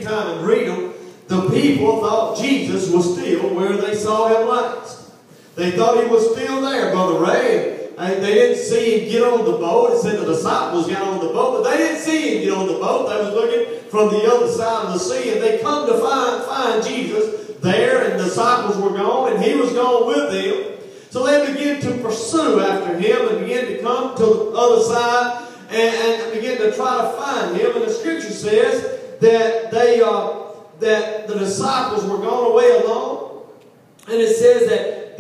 time and read them, the people thought Jesus was still where they saw him last. They thought he was still there, Brother Ray. And they didn't see him get on the boat. It said the disciples got on the boat, but they didn't see him get on the boat. They was looking from the other side of the sea, and they come to find Jesus there, and the disciples were gone, and he was gone with them. So they began to pursue after him and began to come to the other side and begin to try to find him. And the scripture says that that the disciples were gone away alone. And it says that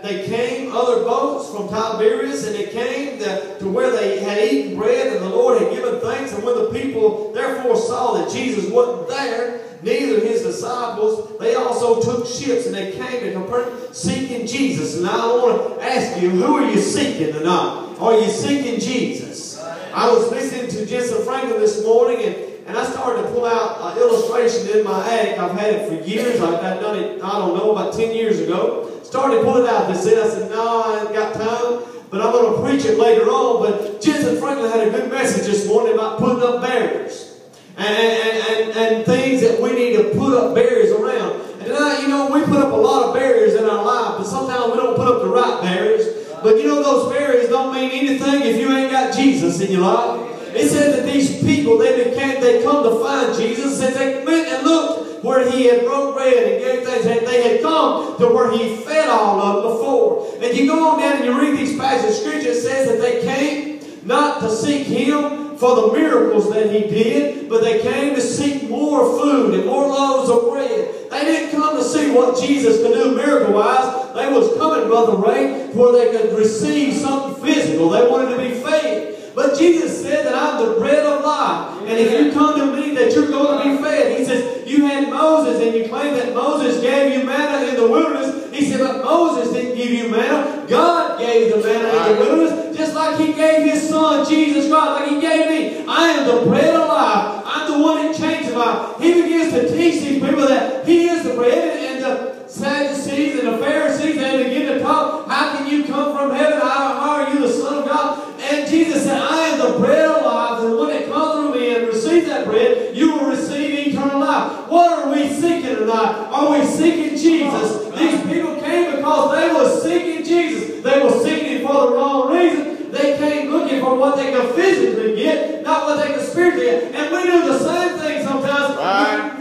they came, other boats from Tiberias, and they came to where they had eaten bread and the Lord had given thanks. And when the people therefore saw that Jesus wasn't there, neither his disciples, they also took ships and they came to Capernaum seeking Jesus. And I want to ask you, who are you seeking tonight? Are you seeking Jesus? I was listening to Jensen Franklin this morning, and I started to pull out an illustration in my attic. I've had it for years. I've done it, I don't know, about 10 years ago. Started to pull it out this day. I said, no, I ain't got time, but I'm going to preach it later on. But Jensen Franklin had a good message this morning about putting up barriers and things that we need to put up barriers around. And tonight, you know, we put up a lot of barriers in our life, but sometimes we don't put up the right barriers. But you know, those barriers don't mean anything if you ain't got Jesus in your life. It said that these people, they come to find Jesus, and they went and looked where he had broke bread and gave things. They had come to where he fed all of them before. And you go on down and you read these passages of scripture, it says that they came not to seek him for the miracles that he did, but they came to seek more food and more loaves of bread. They didn't come to see what Jesus could do miracle-wise. They was coming, Brother Ray, where they could receive something physical. They wanted to be fed. But Jesus said that I'm the bread of life. And if you come to me, that you're going to be fed. He says, you had Moses, and you claim that Moses gave you manna in the wilderness. He said, but Moses didn't give you manna. God gave the manna in the wilderness, just like he gave his son, Jesus Christ, like he gave me. I am the bread of life. I'm the one that changes life. He begins to teach these people that he is the bread, and the Sadducees and the Pharisees, they begin to talk, how can you come from heaven? How are you the Son of God? And Jesus said, I am the bread of life, and when it comes through me and receive that bread, you will receive eternal life. What are we seeking tonight? Are we seeking Jesus? These people came because they were seeking Jesus. They were seeking him for the wrong reason. They came looking for what they could physically get, not what they could spiritually get. And we do the same thing sometimes. Right.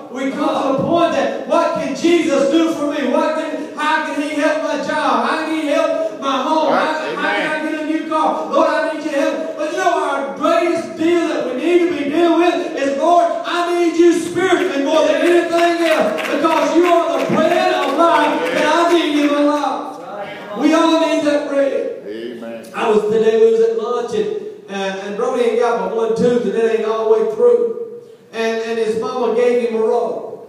We come to the point that, what can Jesus do for me? How can he help my job? How can he help my home? Right. How can I get a new car? Lord, I need your help. But you know, our greatest deal that we need to be dealing with is, Lord, I need you spiritually more than anything else, because you are the bread of life, and I need you in life. We all need that bread. Amen. Today we was at lunch, and Brody ain't got but one tooth, and it ain't all the way through. And his mama gave him a roll.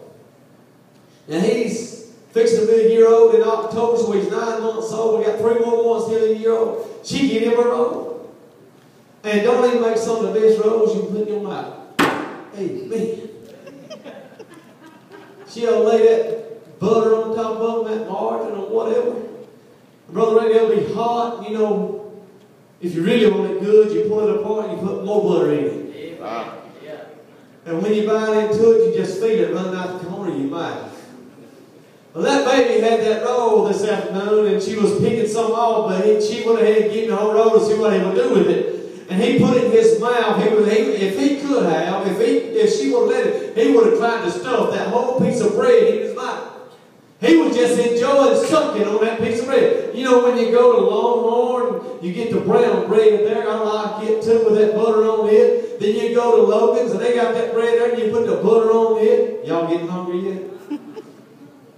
And he's fixing to be a year old in October, so he's 9 months old. We got 3 more months till he's a year old. She gave him a roll. And don't even make some of the best rolls you can put in your mouth. Amen. She'll lay that butter on top of them, that margarine or whatever. Brother Ray, it'll be hot. You know, if you really want it good, you pull it apart and you put more butter in it. Wow. And when you bite into it, you just feel it running out the corner of your mouth. Well, that baby had that roll this afternoon, and she was picking some off, but she went ahead and gave the whole roll to see what he would do with it. And he put it in his mouth. If he could have, if she would have let it, he would have tried to stuff that whole piece of bread in his mouth. He was just enjoying sucking on that piece of bread. You know, when you go to Longhorn, you get the brown bread there. I like it too, with that butter on it. Then you go to Logan's, and they got that bread there, and you put the butter on it. Y'all getting hungry yet?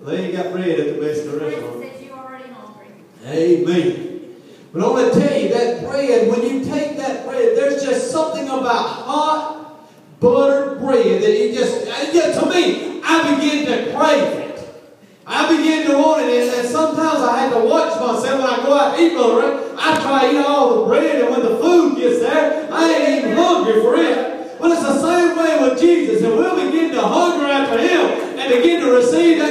They ain't got bread at the best of the restaurant. Said you already hungry. Amen. But I want to tell you, that bread, when you take that bread, there's just something about hot, buttered bread that to me, I begin to crave it. I begin to want it, and sometimes I have to watch myself when I go out to eat, Brother Ray. I try to eat all the bread, and when the food gets there, I ain't even hungry for it. But it's the same way with Jesus, and we'll begin to hunger after him and begin to receive that